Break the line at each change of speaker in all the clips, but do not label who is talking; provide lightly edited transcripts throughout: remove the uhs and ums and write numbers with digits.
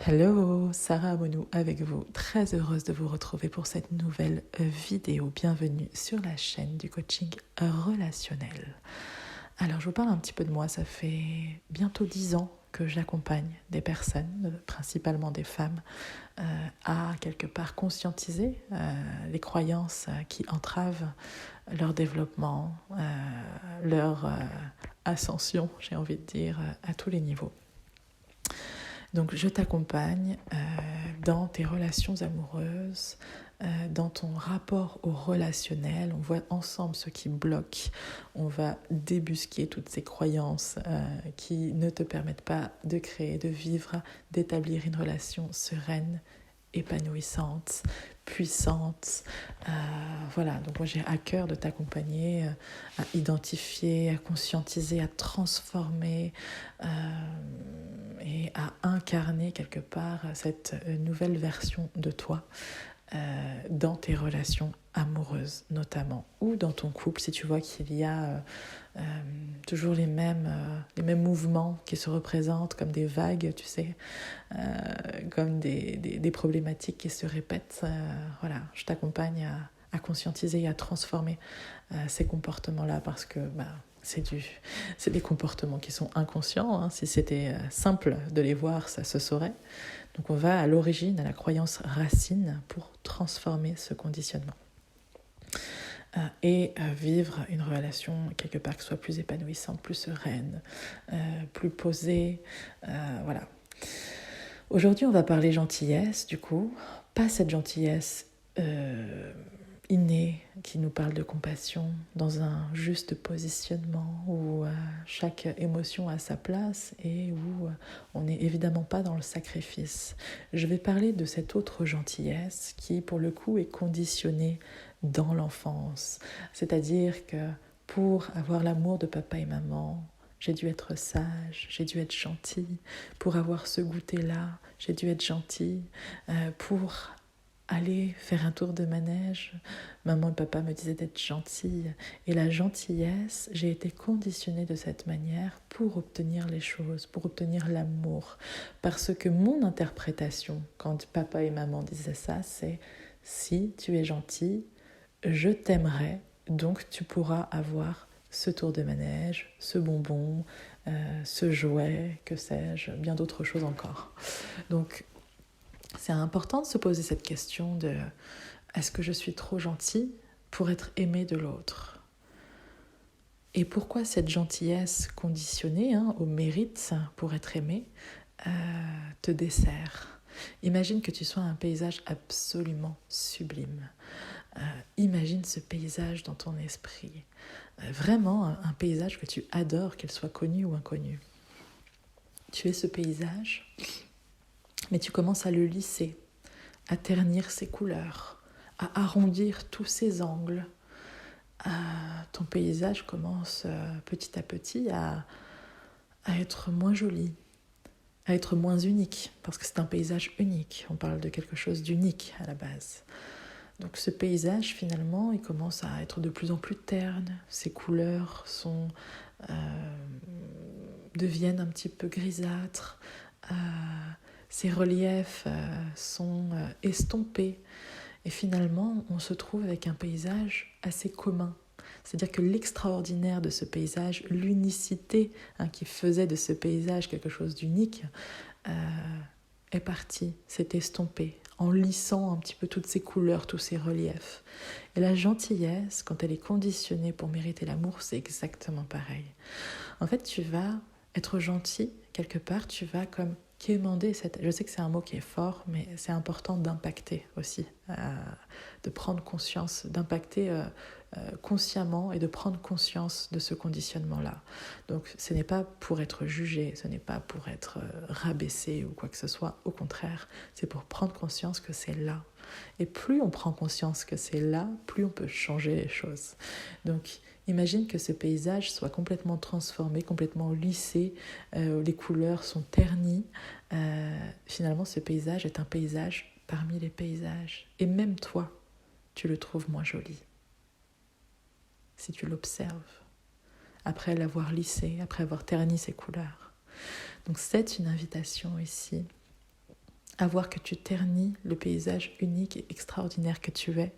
Hello, Sarah Amonou avec vous. Très heureuse de vous retrouver pour cette nouvelle vidéo. Bienvenue sur la chaîne du coaching relationnel. Alors, je vous parle un petit peu de moi. Ça fait bientôt 10 ans que j'accompagne des personnes, principalement des femmes, à quelque part conscientiser les croyances qui entravent leur développement, leur ascension, j'ai envie de dire, à tous les niveaux. Donc je t'accompagne dans tes relations amoureuses, dans ton rapport au relationnel. On voit ensemble ce qui bloque. On va débusquer toutes ces croyances qui ne te permettent pas de créer, de vivre, d'établir une relation sereine, épanouissante, puissante. Voilà, donc moi j'ai à cœur de t'accompagner à identifier, à conscientiser, à transformer et à incarner quelque part cette nouvelle version de toi dans tes relations amoureuses notamment, ou dans ton couple si tu vois qu'il y a toujours les mêmes mouvements qui se représentent comme des vagues, tu sais, comme des problématiques qui se répètent. Voilà, je t'accompagne à conscientiser et à transformer ces comportements-là parce que c'est des comportements qui sont inconscients. Si c'était simple de les voir, ça se saurait. Donc on va à l'origine, à la croyance racine pour transformer ce conditionnement. Et vivre une relation quelque part qui soit plus épanouissante, plus sereine, plus posée. Voilà. Aujourd'hui, on va parler gentillesse, du coup. Pas cette gentillesse innée qui nous parle de compassion dans un juste positionnement où chaque émotion a sa place et où on n'est évidemment pas dans le sacrifice. Je vais parler de cette autre gentillesse qui, pour le coup, est conditionnée dans l'enfance. C'est-à-dire que pour avoir l'amour de papa et maman, j'ai dû être sage, j'ai dû être gentille. Pour avoir ce goûter-là, j'ai dû être gentille. Pour aller faire un tour de manège, maman et papa me disaient d'être gentille. Et la gentillesse, j'ai été conditionnée de cette manière pour obtenir les choses, pour obtenir l'amour. Parce que mon interprétation, quand papa et maman disaient ça, c'est « si tu es gentil, je t'aimerai, donc tu pourras avoir ce tour de manège, ce bonbon, ce jouet, que sais-je, bien d'autres choses encore. » Donc, c'est important de se poser cette question de « est-ce que je suis trop gentille pour être aimée de l'autre ?» Et pourquoi cette gentillesse conditionnée au mérite pour être aimée te dessert ? Imagine que tu sois un paysage absolument sublime. Imagine ce paysage dans ton esprit. Vraiment un paysage que tu adores, qu'il soit connu ou inconnu. Tu es ce paysage, mais tu commences à le lisser, à ternir ses couleurs, à arrondir tous ses angles. Ton paysage commence petit à petit à être moins joli, à être moins unique, parce que c'est un paysage unique. On parle de quelque chose d'unique à la base. Donc ce paysage, finalement, il commence à être de plus en plus terne. Ses couleurs deviennent un petit peu grisâtres. Ses reliefs sont estompés. Et finalement, on se trouve avec un paysage assez commun. C'est-à-dire que l'extraordinaire de ce paysage, l'unicité qui faisait de ce paysage quelque chose d'unique, est partie, s'est estompée, en lissant un petit peu toutes ces couleurs, tous ces reliefs. Et la gentillesse, quand elle est conditionnée pour mériter l'amour, c'est exactement pareil. En fait, tu vas être gentil, quelque part, tu vas comme quémander cette... Je sais que c'est un mot qui est fort, mais c'est important d'impacter aussi, de prendre conscience, d'impacter consciemment et de prendre conscience de ce conditionnement-là. Donc ce n'est pas pour être jugé, ce n'est pas pour être rabaissé ou quoi que ce soit, au contraire, c'est pour prendre conscience que c'est là. Et plus on prend conscience que c'est là, plus on peut changer les choses. Donc imagine que ce paysage soit complètement transformé, complètement lissé, les couleurs sont ternies. Finalement, ce paysage est un paysage parmi les paysages. Et même toi, tu le trouves moins joli. Si tu l'observes, après l'avoir lissé, après avoir terni ses couleurs. Donc c'est une invitation ici à voir que tu ternis le paysage unique et extraordinaire que tu es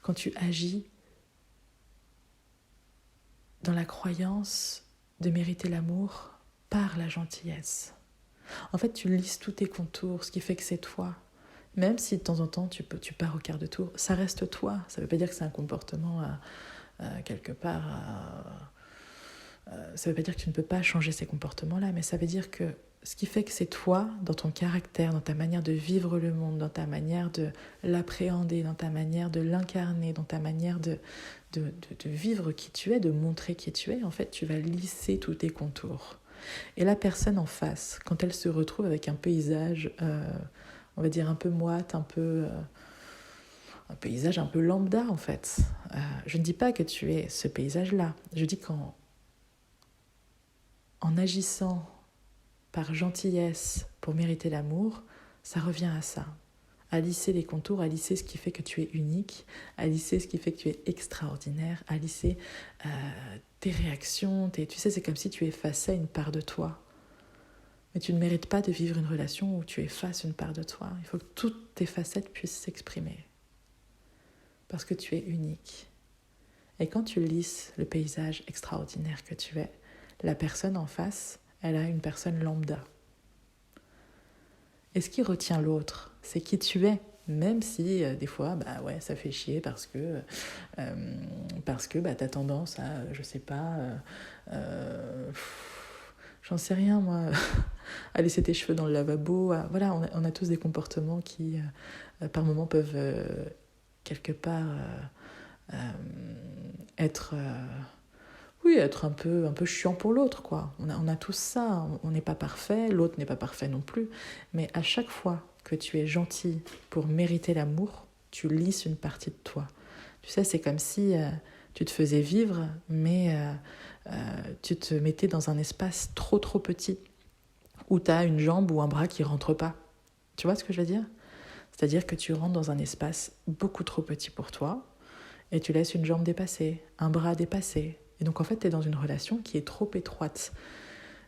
quand tu agis dans la croyance de mériter l'amour par la gentillesse. En fait, tu lisses tous tes contours, ce qui fait que c'est toi. Même si de temps en temps tu pars au quart de tour, ça reste toi. Ça ne veut pas dire que c'est un comportement quelque part. Ça ne veut pas dire que tu ne peux pas changer ces comportements-là, mais ça veut dire que ce qui fait que c'est toi, dans ton caractère, dans ta manière de vivre le monde, dans ta manière de l'appréhender, dans ta manière de l'incarner, dans ta manière de vivre qui tu es, de montrer qui tu es, en fait, tu vas lisser tous tes contours. Et la personne en face, quand elle se retrouve avec un paysage, on va dire un peu moite, un paysage un peu lambda, en fait. Je ne dis pas que tu es ce paysage-là. Je dis qu'en agissant par gentillesse pour mériter l'amour, ça revient à ça. À lisser les contours, à lisser ce qui fait que tu es unique, à lisser ce qui fait que tu es extraordinaire, à lisser tes réactions. Tu sais, c'est comme si tu effaçais une part de toi. Mais tu ne mérites pas de vivre une relation où tu effaces une part de toi. Il faut que toutes tes facettes puissent s'exprimer. Parce que tu es unique. Et quand tu lisses le paysage extraordinaire que tu es, la personne en face, elle a une personne lambda. Et ce qui retient l'autre, c'est qui tu es. Même si des fois, ça fait chier parce que t'as tendance à, je sais pas, j'en sais rien moi, à laisser tes cheveux dans le lavabo. Voilà, on a tous des comportements qui, par moments, peuvent quelque part être un peu chiant pour l'autre, quoi. On a tous ça, on n'est pas parfait, l'autre n'est pas parfait non plus, mais à chaque fois que tu es gentil pour mériter l'amour, tu lisses une partie de toi. Tu sais, c'est comme si tu te faisais vivre, mais tu te mettais dans un espace trop petit, où tu as une jambe ou un bras qui ne rentre pas. Tu vois ce que je veux dire ? C'est-à-dire que tu rentres dans un espace beaucoup trop petit pour toi, et tu laisses une jambe dépassée, un bras dépassé. Et donc en fait, tu es dans une relation qui est trop étroite.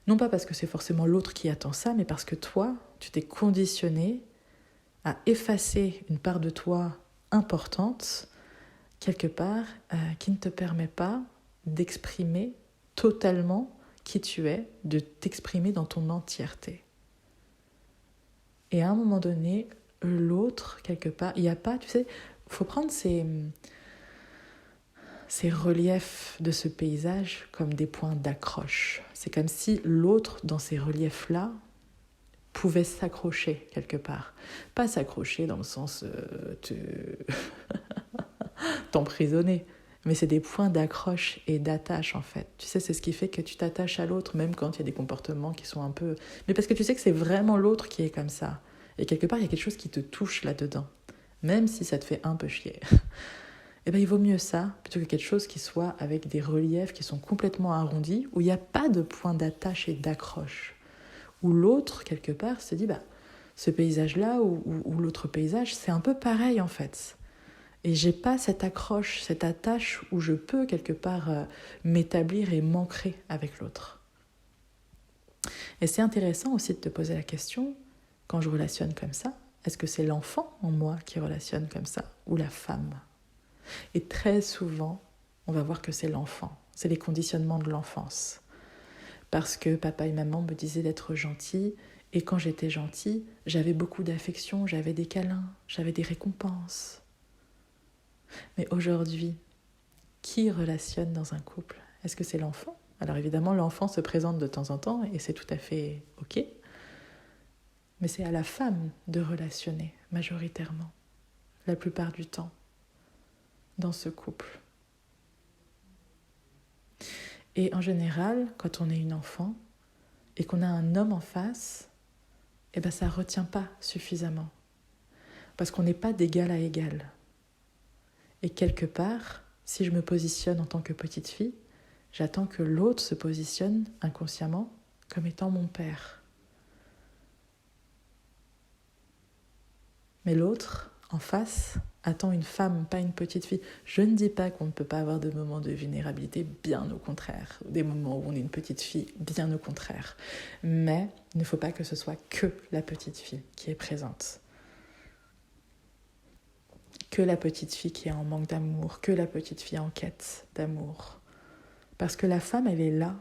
Non pas parce que c'est forcément l'autre qui attend ça, mais parce que toi, tu t'es conditionné à effacer une part de toi importante, quelque part, qui ne te permet pas d'exprimer totalement qui tu es, de t'exprimer dans ton entièreté. Et à un moment donné, l'autre, quelque part, il n'y a pas, tu sais, il faut prendre ces reliefs de ce paysage comme des points d'accroche. C'est comme si l'autre, dans ces reliefs-là, pouvait s'accrocher quelque part. Pas s'accrocher dans le sens t'emprisonner, mais c'est des points d'accroche et d'attache en fait. Tu sais, c'est ce qui fait que tu t'attaches à l'autre, même quand il y a des comportements qui sont un peu... Mais parce que tu sais que c'est vraiment l'autre qui est comme ça. Et quelque part, il y a quelque chose qui te touche là-dedans, même si ça te fait un peu chier. Eh bien, il vaut mieux ça, plutôt que quelque chose qui soit avec des reliefs qui sont complètement arrondis, où il n'y a pas de point d'attache et d'accroche. Où l'autre, quelque part, se dit, ce paysage-là ou l'autre paysage, c'est un peu pareil en fait. Et j'ai pas cette accroche, cette attache où je peux quelque part m'établir et m'ancrer avec l'autre. Et c'est intéressant aussi de te poser la question, quand je relationne comme ça, est-ce que c'est l'enfant en moi qui relationne comme ça, ou la femme ? Et très souvent, on va voir que c'est l'enfant, c'est les conditionnements de l'enfance. Parce que papa et maman me disaient d'être gentil, et quand j'étais gentil, j'avais beaucoup d'affection, j'avais des câlins, j'avais des récompenses. Mais aujourd'hui, qui relationne dans un couple ? Est-ce que c'est l'enfant ? Alors évidemment, l'enfant se présente de temps en temps, et c'est tout à fait OK. Mais c'est à la femme de relationner, majoritairement, la plupart du temps, dans ce couple. Et en général, quand on est une enfant et qu'on a un homme en face, ça ne retient pas suffisamment. Parce qu'on n'est pas d'égal à égal. Et quelque part, si je me positionne en tant que petite fille, j'attends que l'autre se positionne inconsciemment comme étant mon père. Mais l'autre, en face attend une femme, pas une petite fille. Je ne dis pas qu'on ne peut pas avoir de moments de vulnérabilité, bien au contraire. Des moments où on est une petite fille, bien au contraire. Mais il ne faut pas que ce soit que la petite fille qui est présente. Que la petite fille qui est en manque d'amour, que la petite fille en quête d'amour. Parce que la femme, elle est là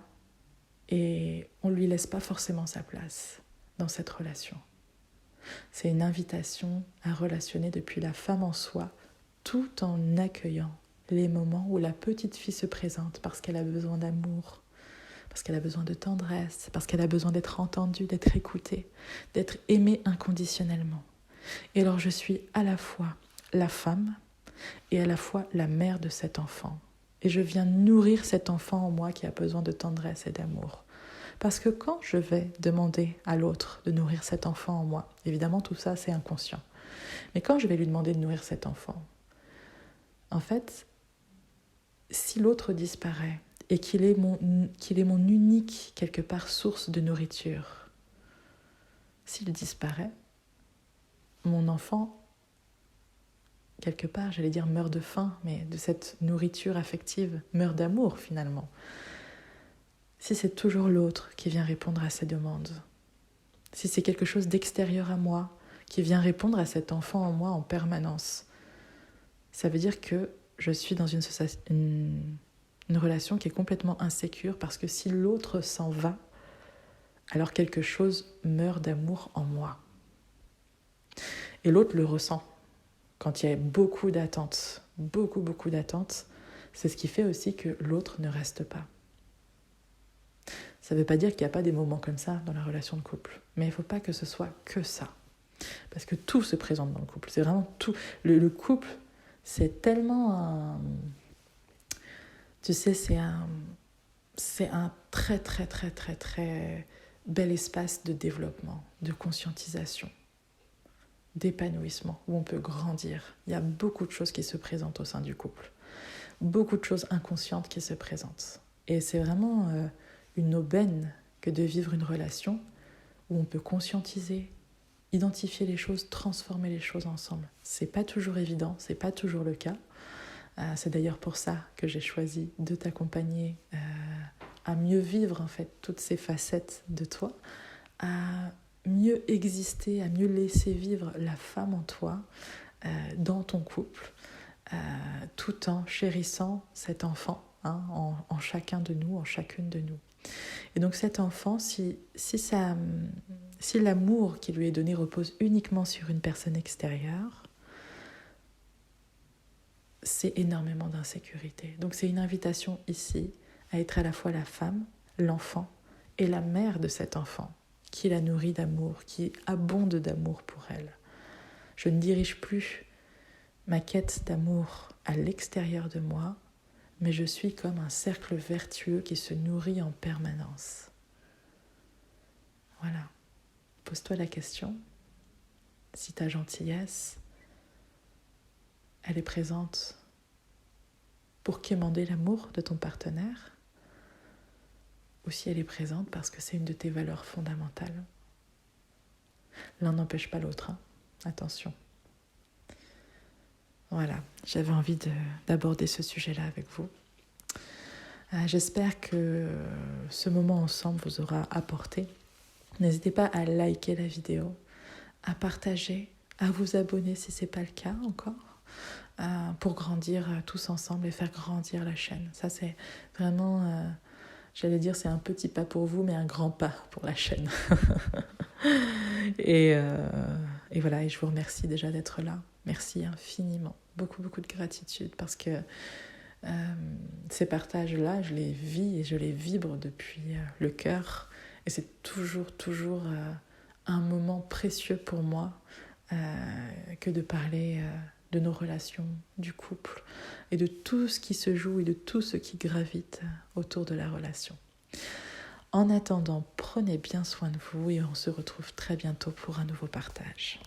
et on ne lui laisse pas forcément sa place dans cette relation. C'est une invitation à relationner depuis la femme en soi, tout en accueillant les moments où la petite fille se présente parce qu'elle a besoin d'amour, parce qu'elle a besoin de tendresse, parce qu'elle a besoin d'être entendue, d'être écoutée, d'être aimée inconditionnellement. Et alors je suis à la fois la femme et à la fois la mère de cet enfant. Et je viens nourrir cet enfant en moi qui a besoin de tendresse et d'amour. Parce que quand je vais demander à l'autre de nourrir cet enfant en moi, évidemment tout ça c'est inconscient, mais quand je vais lui demander de nourrir cet enfant, en fait, si l'autre disparaît et qu'il est mon unique, quelque part, source de nourriture, s'il disparaît, mon enfant, quelque part, j'allais dire meurt de faim, mais de cette nourriture affective, meurt d'amour finalement. Si c'est toujours l'autre qui vient répondre à ces demandes, si c'est quelque chose d'extérieur à moi qui vient répondre à cet enfant en moi en permanence, ça veut dire que je suis dans une relation qui est complètement insécure parce que si l'autre s'en va, alors quelque chose meurt d'amour en moi. Et l'autre le ressent. Quand il y a beaucoup d'attentes, beaucoup d'attentes, c'est ce qui fait aussi que l'autre ne reste pas. Ça ne veut pas dire qu'il n'y a pas des moments comme ça dans la relation de couple. Mais il ne faut pas que ce soit que ça. Parce que tout se présente dans le couple. C'est vraiment tout. Le couple, c'est tellement un... Tu sais, c'est un très bel espace de développement, de conscientisation, d'épanouissement, où on peut grandir. Il y a beaucoup de choses qui se présentent au sein du couple. Beaucoup de choses inconscientes qui se présentent. Et c'est vraiment... une aubaine que de vivre une relation où on peut conscientiser, identifier les choses, transformer les choses ensemble. C'est pas toujours évident, c'est pas toujours le cas. C'est d'ailleurs pour ça que j'ai choisi de t'accompagner à mieux vivre en fait toutes ces facettes de toi, à mieux exister, à mieux laisser vivre la femme en toi dans ton couple, tout en chérissant cet enfant en chacun de nous, en chacune de nous. Et donc cet enfant, si l'amour qui lui est donné repose uniquement sur une personne extérieure, c'est énormément d'insécurité. Donc c'est une invitation ici à être à la fois la femme, l'enfant et la mère de cet enfant, qui la nourrit d'amour, qui abonde d'amour pour elle. Je ne dirige plus ma quête d'amour à l'extérieur de moi, mais je suis comme un cercle vertueux qui se nourrit en permanence. Voilà. Pose-toi la question, si ta gentillesse, elle est présente pour quémander l'amour de ton partenaire, ou si elle est présente parce que c'est une de tes valeurs fondamentales. L'un n'empêche pas l'autre, Attention. Voilà, j'avais envie d'aborder ce sujet-là avec vous. J'espère que ce moment ensemble vous aura apporté. N'hésitez pas à liker la vidéo, à partager, à vous abonner si ce n'est pas le cas encore, pour grandir tous ensemble et faire grandir la chaîne. Ça, c'est vraiment, j'allais dire, c'est un petit pas pour vous, mais un grand pas pour la chaîne. Et voilà, et je vous remercie déjà d'être là. Merci infiniment. Beaucoup de gratitude parce que ces partages-là, je les vis et je les vibre depuis le cœur. Et c'est toujours un moment précieux pour moi que de parler de nos relations, du couple et de tout ce qui se joue et de tout ce qui gravite autour de la relation. En attendant, prenez bien soin de vous et on se retrouve très bientôt pour un nouveau partage.